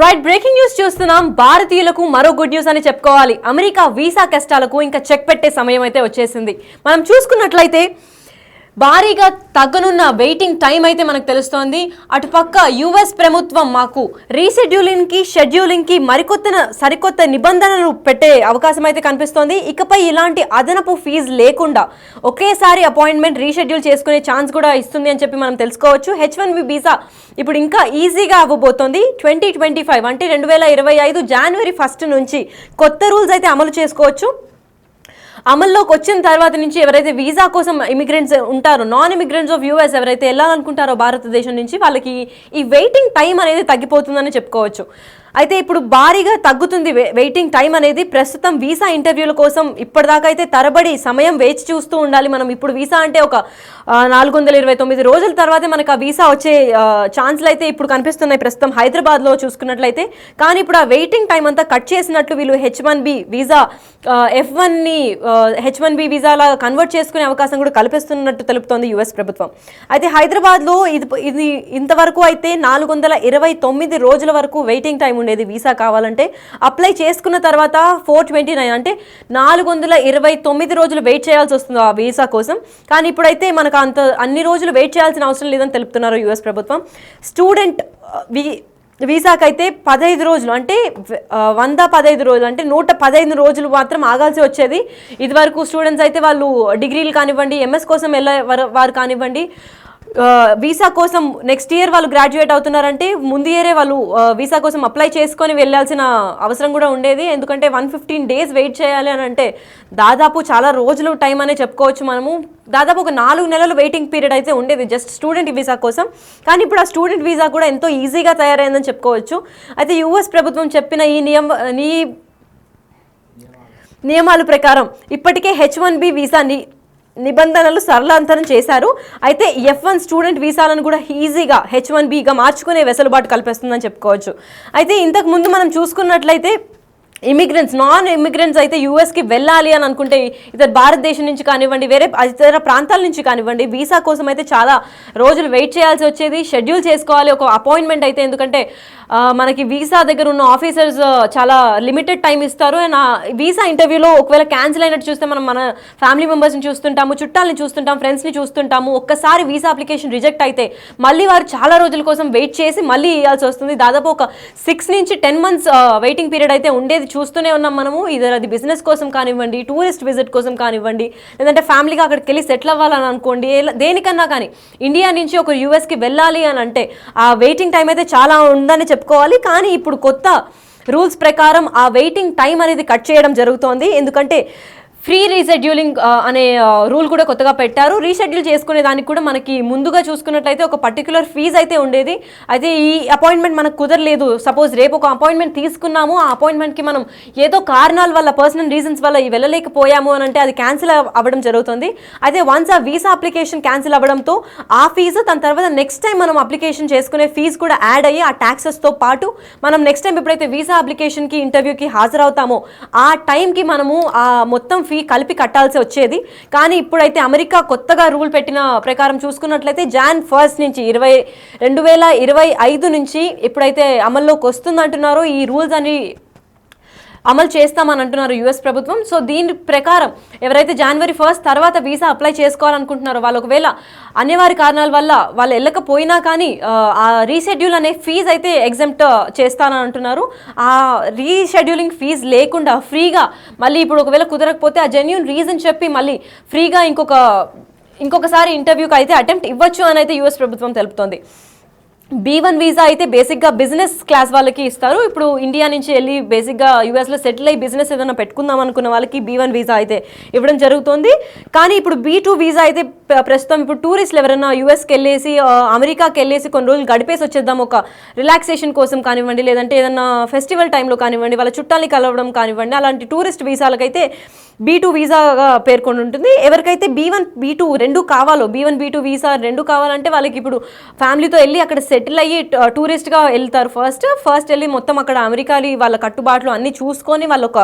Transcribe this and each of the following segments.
Right breaking news చూస్తున్నాం. భారతీయులకు మరో గుడ్ న్యూస్ అని చెప్పుకోవాలి. అమెరికా వీసా కష్టాలకు ఇంకా చెక్ పెట్టే సమయం అయితే వచ్చేసింది. మనం చూసుకున్నట్లయితే భారీగా తగ్గనున్న వెయిటింగ్ టైం అయితే మనకు తెలుస్తోంది. అటుపక్క యుఎస్ ప్రభుత్వం మాకు షెడ్యూలింగ్కి సరికొత్త నిబంధనలు పెట్టే అవకాశం అయితే కనిపిస్తోంది. ఇకపై ఇలాంటి అదనపు ఫీజు లేకుండా ఒకేసారి అపాయింట్మెంట్ రీషెడ్యూల్ చేసుకునే ఛాన్స్ కూడా ఇస్తుంది అని చెప్పి మనం తెలుసుకోవచ్చు. H1B వీసా ఇప్పుడు ఇంకా ఈజీగా అవ్వబోతోంది. 2025 అంటే 2025 జనవరి 1 నుంచి కొత్త రూల్స్ అయితే అమలు చేసుకోవచ్చు. అమల్లోకి వచ్చిన తర్వాత నుంచి ఎవరైతే వీసా కోసం ఇమిగ్రెంట్స్ ఉంటారో, నాన్ ఇమిగ్రెంట్స్ ఆఫ్ యూఎస్ ఎవరైతే వెళ్ళాలనుకుంటారో భారతదేశం నుంచి, వాళ్ళకి ఈ వెయిటింగ్ టైం అనేది తగ్గిపోతుందని చెప్పుకోవచ్చు. అయితే ఇప్పుడు భారీగా తగ్గుతుంది వెయిటింగ్ టైం అనేది. ప్రస్తుతం వీసా ఇంటర్వ్యూల కోసం ఇప్పటిదాకా అయితే తరబడి సమయం వేచి చూస్తూ ఉండాలి మనం. ఇప్పుడు వీసా అంటే ఒక 429 రోజుల తర్వాతే మనకు ఆ వీసా వచ్చే ఛాన్స్లు అయితే ఇప్పుడు కనిపిస్తున్నాయి ప్రస్తుతం హైదరాబాద్లో చూసుకున్నట్లయితే. కానీ ఇప్పుడు ఆ వెయిటింగ్ టైం అంతా కట్ చేసినట్లు వీళ్ళు H1B వీసా F1ని H1B వీసాలా కన్వర్ట్ చేసుకునే అవకాశం కూడా కల్పిస్తున్నట్టు తెలుపుతోంది యుఎస్ ప్రభుత్వం. అయితే హైదరాబాద్లో ఇది ఇంతవరకు అయితే 429 రోజుల వరకు వెయిటింగ్ టైం ఉండేది వీసా కావాలంటే. అప్లై చేసుకున్న తర్వాత 429 అంటే 429 రోజులు వెయిట్ చేయాల్సి వస్తుంది ఆ వీసా కోసం. కానీ ఇప్పుడైతే మనకు అన్ని రోజులు వెయిట్ చేయాల్సిన అవసరం లేదని తెలుపుతున్నారు యుఎస్ ప్రభుత్వం. స్టూడెంట్ వీసాకైతే 15 రోజులు అంటే 115 రోజులు అంటే 115 రోజులు మాత్రం ఆగాల్సి వచ్చేది. ఇదివరకు స్టూడెంట్స్ అయితే వాళ్ళు డిగ్రీలు కానివ్వండి, ఎంఎస్ కోసం వెళ్ళే వారు కానివ్వండి, వీసా కోసం నెక్స్ట్ ఇయర్ వాళ్ళు గ్రాడ్యుయేట్ అవుతున్నారంటే ముందు ఇయరే వాళ్ళు వీసా కోసం అప్లై చేసుకొని వెళ్ళాల్సిన అవసరం కూడా ఉండేది. ఎందుకంటే 115 డేస్ వెయిట్ చేయాలి అని అంటే దాదాపు చాలా రోజులు టైం అనే చెప్పుకోవచ్చు మనము. దాదాపు ఒక 4 నెలలు వెయిటింగ్ పీరియడ్ అయితే ఉండేది జస్ట్ స్టూడెంట్ వీసా కోసం. కానీ ఇప్పుడు ఆ స్టూడెంట్ వీసా కూడా ఎంతో ఈజీగా తయారైందని చెప్పుకోవచ్చు. అయితే యుఎస్ ప్రభుత్వం చెప్పిన ఈ నియమాల ప్రకారం ఇప్పటికే H1B వీసా నిబంధనలు సరళంతరం చేశారు. అయితే F1 స్టూడెంట్ వీసాలను కూడా ఈజీగా H1Bగా మార్చుకునే వెసులుబాటు కల్పిస్తుందని చెప్పుకోవచ్చు. అయితే ఇంతకు ముందు మనం చూసుకున్నట్లయితే నాన్ ఇమిగ్రెంట్స్ అయితే యూఎస్కి వెళ్ళాలి అని అనుకుంటే ఇతర భారతదేశం నుంచి కానివ్వండి, వేరే ఇతర ప్రాంతాల నుంచి కానివ్వండి, వీసా కోసం అయితే చాలా రోజులు వెయిట్ చేయాల్సి వచ్చేది. షెడ్యూల్ చేసుకోవాలి ఒక అపాయింట్మెంట్ అయితే. ఎందుకంటే మనకి వీసా దగ్గర ఉన్న ఆఫీసర్స్ చాలా లిమిటెడ్ టైం ఇస్తారు. అండ్ వీసా ఇంటర్వ్యూలో ఒకవేళ క్యాన్సిల్ అయినట్టు చూస్తే మనం మన ఫ్యామిలీ మెంబర్స్ని చూస్తుంటాము, చుట్టాలని చూస్తుంటాం, ఫ్రెండ్స్ని చూస్తుంటాము. ఒక్కసారి వీసా అప్లికేషన్ రిజెక్ట్ అయితే మళ్ళీ వారు చాలా రోజుల కోసం వెయిట్ చేసి మళ్ళీ ఇవ్వాల్సి వస్తుంది. దాదాపు ఒక 6 నుంచి 10 months వెయిటింగ్ పీరియడ్ అయితే ఉండేది చూస్తూనే ఉన్నాం మనము. అది బిజినెస్ కోసం కానివ్వండి, టూరిస్ట్ విజిట్ కోసం కానివ్వండి, లేదంటే ఫ్యామిలీగా అక్కడికి వెళ్ళి సెటిల్ అవ్వాలని అనుకోండి, దేనికన్నా కానీ ఇండియా నుంచి ఒక యూఎస్కి వెళ్ళాలి అని అంటే ఆ వెయిటింగ్ టైం అయితే చాలా ఉందని చెప్పుకోవాలి. కానీ ఇప్పుడు కొత్త రూల్స్ ప్రకారం ఆ వెయిటింగ్ టైం అనేది కట్ చేయడం జరుగుతోంది. ఎందుకంటే ఫ్రీ రీషెడ్యూలింగ్ అనే రూల్ కూడా కొత్తగా పెట్టారు. రీషెడ్యూల్ చేసుకునే దానికి కూడా మనకి ముందుగా చూసుకున్నట్లయితే ఒక పర్టికులర్ ఫీజు అయితే ఉండేది. అయితే ఈ అపాయింట్మెంట్ మనకు కుదరలేదు, సపోజ్ రేపు ఒక అపాయింట్మెంట్ తీసుకున్నాము, ఆ అపాయింట్మెంట్కి మనం ఏదో కారణాల వల్ల, పర్సనల్ రీజన్స్ వల్ల వెళ్ళలేకపోయాము అని అంటే అది క్యాన్సిల్ అవ్వడం జరుగుతుంది. అయితే వన్స్ ఆ వీసా అప్లికేషన్ క్యాన్సిల్ అవ్వడంతో ఆ ఫీజు దాని తర్వాత నెక్స్ట్ టైం మనం అప్లికేషన్ చేసుకునే ఫీజు కూడా యాడ్ అయ్యి ఆ ట్యాక్సెస్తో పాటు మనం నెక్స్ట్ టైం ఎప్పుడైతే వీసా అప్లికేషన్కి ఇంటర్వ్యూకి హాజరవుతామో ఆ టైంకి మనము ఆ మొత్తం ఫీ కలిపి కట్టాల్సి వచ్చేది. కానీ ఇప్పుడైతే అమెరికా కొత్తగా రూల్ పెట్టిన ప్రకారం చూసుకున్నట్లయితే Jan 1 నుంచి 2025 నుంచి ఎప్పుడైతే అమల్లోకి వస్తుందంటున్నారో ఈ రూల్స్ అని అమలు చేస్తామని అంటున్నారు యుఎస్ ప్రభుత్వం. సో దీని ప్రకారం ఎవరైతే January 1 తర్వాత వీసా అప్లై చేసుకోవాలనుకుంటున్నారో వాళ్ళు ఒకవేళ అనివార్య కారణాల వల్ల వాళ్ళు వెళ్ళకపోయినా కానీ ఆ రీషెడ్యూల్ అనే ఫీజు అయితే ఎగ్జెంప్ట్ చేస్తానని అంటున్నారు. ఆ రీషెడ్యూలింగ్ ఫీజు లేకుండా ఫ్రీగా మళ్ళీ ఇప్పుడు ఒకవేళ కుదరకపోతే ఆ జెన్యూన్ రీజన్ చెప్పి మళ్ళీ ఫ్రీగా ఇంకొకసారి ఇంటర్వ్యూకి అయితే అటెంప్ట్ ఇవ్వచ్చు అని అయితే యుఎస్ ప్రభుత్వం తెలుపుతోంది. B1 వీసా అయితే బేసిక్గా బిజినెస్ క్లాస్ వాళ్ళకి ఇస్తారు. ఇప్పుడు ఇండియా నుంచి వెళ్ళి బేసిక్గా యూఎస్లో సెటిల్ అయ్యి బిజినెస్ ఏదైనా పెట్టుకుందాం అనుకున్న వాళ్ళకి B1 వీసా అయితే ఇవ్వడం జరుగుతుంది. కానీ ఇప్పుడు B2 వీసా అయితే ప్రస్తుతం ఇప్పుడు టూరిస్టులు ఎవరైనా యూఎస్కి వెళ్ళేసి అమెరికాకి వెళ్ళేసి కొన్ని రోజులు గడిపేసి వచ్చేద్దాం ఒక రిలాక్సేషన్ కోసం కానివ్వండి, లేదంటే ఏదైనా ఫెస్టివల్ టైంలో కానివ్వండి, వాళ్ళ చుట్టాలని కలవడం కానివ్వండి, అలాంటి టూరిస్ట్ వీసాలకైతే B2 వీసాగా పేర్కొని ఉంటుంది. ఎవరికైతే B1 B2 రెండు కావాలో, B1 B2 వీసా రెండు కావాలంటే వాళ్ళకి ఇప్పుడు ఫ్యామిలీతో వెళ్ళి అక్కడ సెటిల్ అయ్యి టూరిస్ట్గా వెళ్తారు. ఫస్ట్ వెళ్ళి మొత్తం అక్కడ అమెరికాలి వాళ్ళ కట్టుబాట్లు అన్నీ చూసుకొని వాళ్ళ ఒక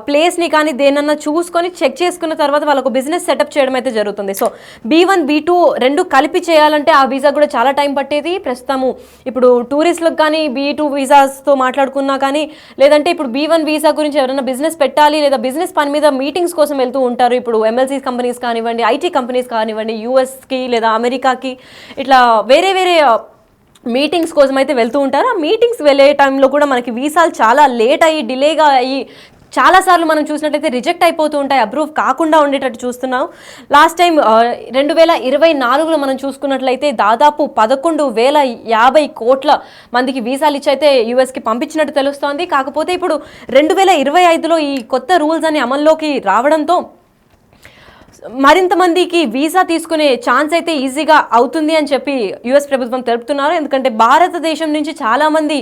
ప్లేస్ని కానీ దేనన్నా చూసుకొని చెక్ చేసుకున్న తర్వాత వాళ్ళకు బిజినెస్ సెటప్ చేయడం అయితే జరుగుతుంది. సో B1 B2 రెండు కలిపి చేయాలంటే ఆ వీసా కూడా చాలా టైం పట్టేది. ప్రస్తుతము ఇప్పుడు టూరిస్టులకు కానీ B2 వీసాస్తో మాట్లాడుకున్నా కానీ, లేదంటే ఇప్పుడు B1 వీసా గురించి ఎవరైనా బిజినెస్ పెట్టాలి లేదా బిజినెస్ పని మీద మీటింగ్స్ కోసం వెళ్తూ ఉంటారు. ఇప్పుడు MLC కంపెనీస్ కానివ్వండి, IT కంపెనీస్ కానివ్వండి, USకి లేదా అమెరికాకి ఇట్లా వేరే మీటింగ్స్ కోసం అయితే వెళ్తూ ఉంటారు. ఆ మీటింగ్స్ వెళ్ళే టైంలో కూడా మనకి వీసాలు చాలా లేట్ అయ్యి డిలేగా అయ్యి చాలాసార్లు మనం చూసినట్టయితే రిజెక్ట్ అయిపోతూ ఉంటాయి, అప్రూవ్ కాకుండా ఉండేటట్టు చూస్తున్నాం. లాస్ట్ టైం 2024లో మనం చూసుకున్నట్లయితే దాదాపు 11,050 కోట్ల మందికి వీసాలు ఇచ్చి అయితే యూఎస్కి పంపించినట్టు తెలుస్తోంది. కాకపోతే ఇప్పుడు 2025లో ఈ కొత్త రూల్స్ అని అమల్లోకి రావడంతో మరింత మందికి వీసా తీసుకునే ఛాన్స్ అయితే ఈజీగా అవుతుంది అని చెప్పి యుఎస్ ప్రభుత్వం తెలుపుతున్నారు. ఎందుకంటే భారతదేశం నుంచి చాలామంది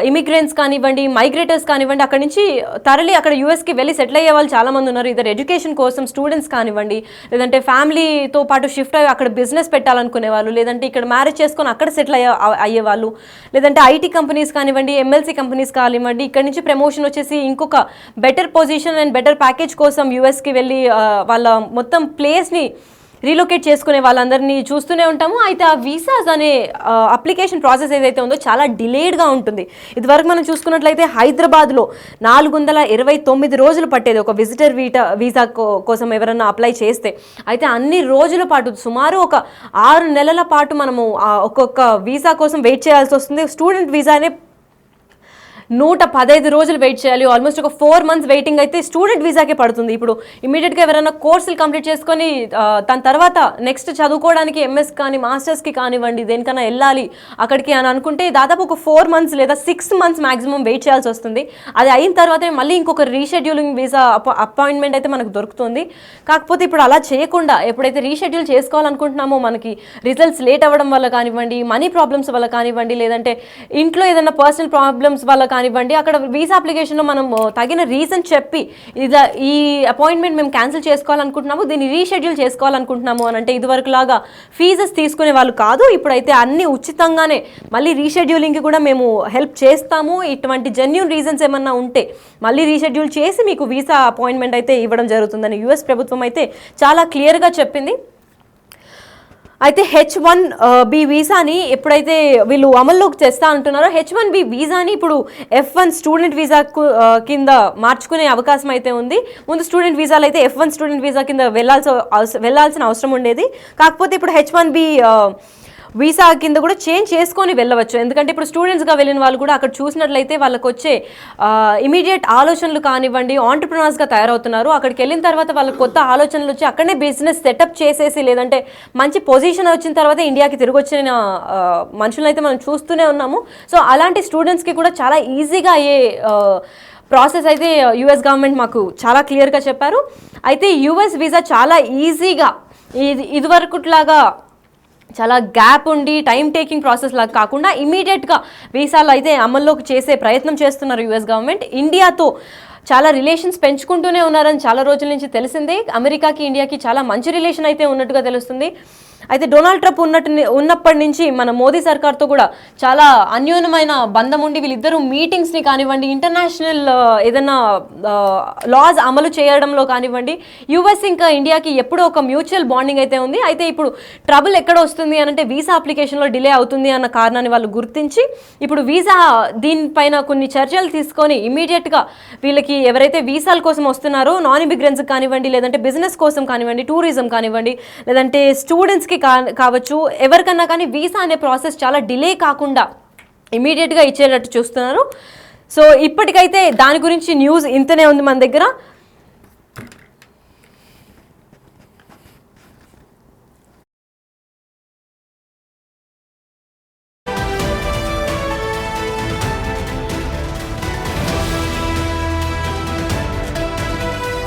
ఇమిగ్రెంట్స్ కానివ్వండి, మైగ్రేటర్స్ కానివ్వండి, అక్కడి నుంచి తరలి అక్కడ యూఎస్కి వెళ్ళి సెటిల్ అయ్యే వాళ్ళు చాలామంది ఉన్నారు. ఇద్దరు ఎడ్యుకేషన్ కోసం స్టూడెంట్స్ కానివ్వండి, లేదంటే ఫ్యామిలీతో పాటు షిఫ్ట్ అయ్యి అక్కడ బిజినెస్ పెట్టాలనుకునే వాళ్ళు, లేదంటే ఇక్కడ మ్యారేజ్ చేసుకొని అక్కడ సెటిల్ అయ్యేవాళ్ళు, లేదంటే IT కంపెనీస్ కానివ్వండి, MLC కంపెనీస్ కానివ్వండి, ఇక్కడ నుంచి ప్రమోషన్ వచ్చేసి ఇంకొక better position and better package కోసం యూఎస్కి వెళ్ళి వాళ్ళ మొత్తం ప్లేస్ని రీలొకేట్ చేసుకునే వాళ్ళందరినీ చూస్తూనే ఉంటాము. అయితే ఆ వీసాస్ అనే అప్లికేషన్ ప్రాసెస్ ఏదైతే ఉందో చాలా డిలేడ్గా ఉంటుంది. ఇదివరకు మనం చూసుకున్నట్లయితే హైదరాబాద్లో 429 రోజులు పట్టేది ఒక విజిటర్ వీసా కోసం ఎవరన్నా అప్లై చేస్తే. అయితే అన్ని రోజుల పాటు సుమారు ఒక 6 నెలల పాటు మనము ఒక్కొక్క వీసా కోసం వెయిట్ చేయాల్సి వస్తుంది. స్టూడెంట్ వీసానే 115 రోజులు వెయిట్ చేయాలి. ఆల్మోస్ట్ ఒక 4 months వెయిటింగ్ అయితే స్టూడెంట్ వీసాకే పడుతుంది. ఇప్పుడు ఇమీడియట్గా ఎవరైనా కోర్సులు కంప్లీట్ చేసుకొని దాని తర్వాత నెక్స్ట్ చదువుకోవడానికి MS కానీ మాస్టర్స్కి కానివ్వండి దేనికన్నా వెళ్ళాలి అక్కడికి అని అనుకుంటే దాదాపు ఒక 4 months లేదా 6 months మ్యాక్సిమం వెయిట్ చేయాల్సి వస్తుంది. అది అయిన తర్వాతే మళ్ళీ ఇంకొక రీషెడ్యూలింగ్ వీసా అపాయింట్మెంట్ అయితే మనకు దొరుకుతుంది. కాకపోతే ఇప్పుడు అలా చేయకుండా ఎప్పుడైతే రీషెడ్యూల్ చేసుకోవాలనుకుంటున్నామో మనకి రిజల్ట్స్ లేట్ అవ్వడం వల్ల కానివ్వండి, మనీ ప్రాబ్లమ్స్ వల్ల కానివ్వండి, లేదంటే ఇంట్లో ఏదైనా పర్సనల్ ప్రాబ్లమ్స్ వల్ల కానివ్వండి, అక్కడ వీసా అప్లికేషన్లో మనం తగిన రీజన్ చెప్పి ఈ అపాయింట్మెంట్ మేము క్యాన్సిల్ చేసుకోవాలనుకుంటున్నాము, దీన్ని రీషెడ్యూల్ చేసుకోవాలనుకుంటున్నాము అని అంటే ఇదివరకు లాగా ఫీజెస్ తీసుకునే వాళ్ళు కాదు. ఇప్పుడైతే అన్ని ఉచితంగానే మళ్ళీ రీషెడ్యూలింగ్కి కూడా మేము హెల్ప్ చేస్తాము. ఇటువంటి జెన్యూన్ రీజన్స్ ఏమన్నా ఉంటే మళ్ళీ రీషెడ్యూల్ చేసి మీకు వీసా అపాయింట్మెంట్ అయితే ఇవ్వడం జరుగుతుందని యుఎస్ ప్రభుత్వం అయితే చాలా క్లియర్గా చెప్పింది. అయితే H1B వీసాని ఎప్పుడైతే వీళ్ళు అమల్లోకి తెస్తా అంటున్నారో H1B వీసాని ఇప్పుడు F1 స్టూడెంట్ వీసా కింద మార్చుకునే అవకాశం అయితే ఉంది. ముందు స్టూడెంట్ వీసాలు అయితే F1 స్టూడెంట్ వీసా కింద వెళ్ళాల్సిన అవసరం ఉండేది. కాకపోతే ఇప్పుడు H1B వీసా కింద కూడా చేంజ్ చేసుకొని వెళ్ళవచ్చు. ఎందుకంటే ఇప్పుడు స్టూడెంట్స్గా వెళ్ళిన వాళ్ళు కూడా అక్కడ చూసినట్లయితే వాళ్ళకి వచ్చే ఇమీడియట్ ఆలోచనలు కానివ్వండి, ఆంటర్ప్రినర్స్గా తయారవుతున్నారు. అక్కడికి వెళ్ళిన తర్వాత వాళ్ళకి కొత్త ఆలోచనలు వచ్చి అక్కడనే బిజినెస్ సెటప్ చేసేసి లేదంటే మంచి పొజిషన్ వచ్చిన తర్వాత ఇండియాకి తిరిగి వచ్చిన మనుషులను అయితే మనం చూస్తూనే ఉన్నాము. సో అలాంటి స్టూడెంట్స్కి కూడా చాలా ఈజీగా అయ్యే ప్రాసెస్ అయితే యుఎస్ గవర్నమెంట్ మాకు చాలా క్లియర్గా చెప్పారు. అయితే యుఎస్ వీసా చాలా ఈజీగా ఇదివరకులాగా చాలా గ్యాప్ ఉండి టైం టేకింగ్ ప్రాసెస్ లాగా కాకుండా ఇమీడియట్గా వీసాలు అయితే అమల్లోకి చేసే ప్రయత్నం చేస్తున్నారు యుఎస్ గవర్నమెంట్. ఇండియాతో చాలా రిలేషన్స్ పెంచుకుంటూనే ఉన్నారని చాలా రోజుల నుంచి తెలిసిందే. అమెరికాకి ఇండియాకి చాలా మంచి రిలేషన్ అయితే ఉన్నట్టుగా తెలుస్తుంది. అయితే డొనాల్డ్ ట్రంప్ ఉన్నప్పటి నుంచి మన మోదీ సర్కార్తో కూడా చాలా అన్యోన్యమైన బంధం ఉండి వీళ్ళిద్దరూ మీటింగ్స్ని కానివ్వండి, ఇంటర్నేషనల్ ఏదైనా లాస్ అమలు చేయడంలో కానివ్వండి, యుఎస్ ఇంకా ఇండియాకి ఎప్పుడూ ఒక మ్యూచువల్ బాండింగ్ అయితే ఉంది. అయితే ఇప్పుడు ట్రబుల్ ఎక్కడ వస్తుంది అని అంటే వీసా అప్లికేషన్లో డిలే అవుతుంది అన్న కారణాన్ని వాళ్ళు గుర్తించి ఇప్పుడు వీసా దీనిపైన కొన్ని చర్యలు తీసుకొని ఇమీడియట్గా వీళ్ళకి ఎవరైతే వీసాల కోసం వస్తున్నారో నాన్ ఇమిగ్రెంట్స్ కానివ్వండి, లేదంటే బిజినెస్ కోసం కానివ్వండి, టూరిజం కానివ్వండి, లేదంటే స్టూడెంట్స్కి కావచ్చు, ఎవరికన్నా కానీ వీసా అనే ప్రాసెస్ చాలా డిలే కాకుండా ఇమీడియట్గా ఇచ్చేటట్టు చూస్తున్నారు. సో ఇప్పటికైతే దాని గురించి న్యూస్ ఇంతనే ఉంది మన దగ్గర.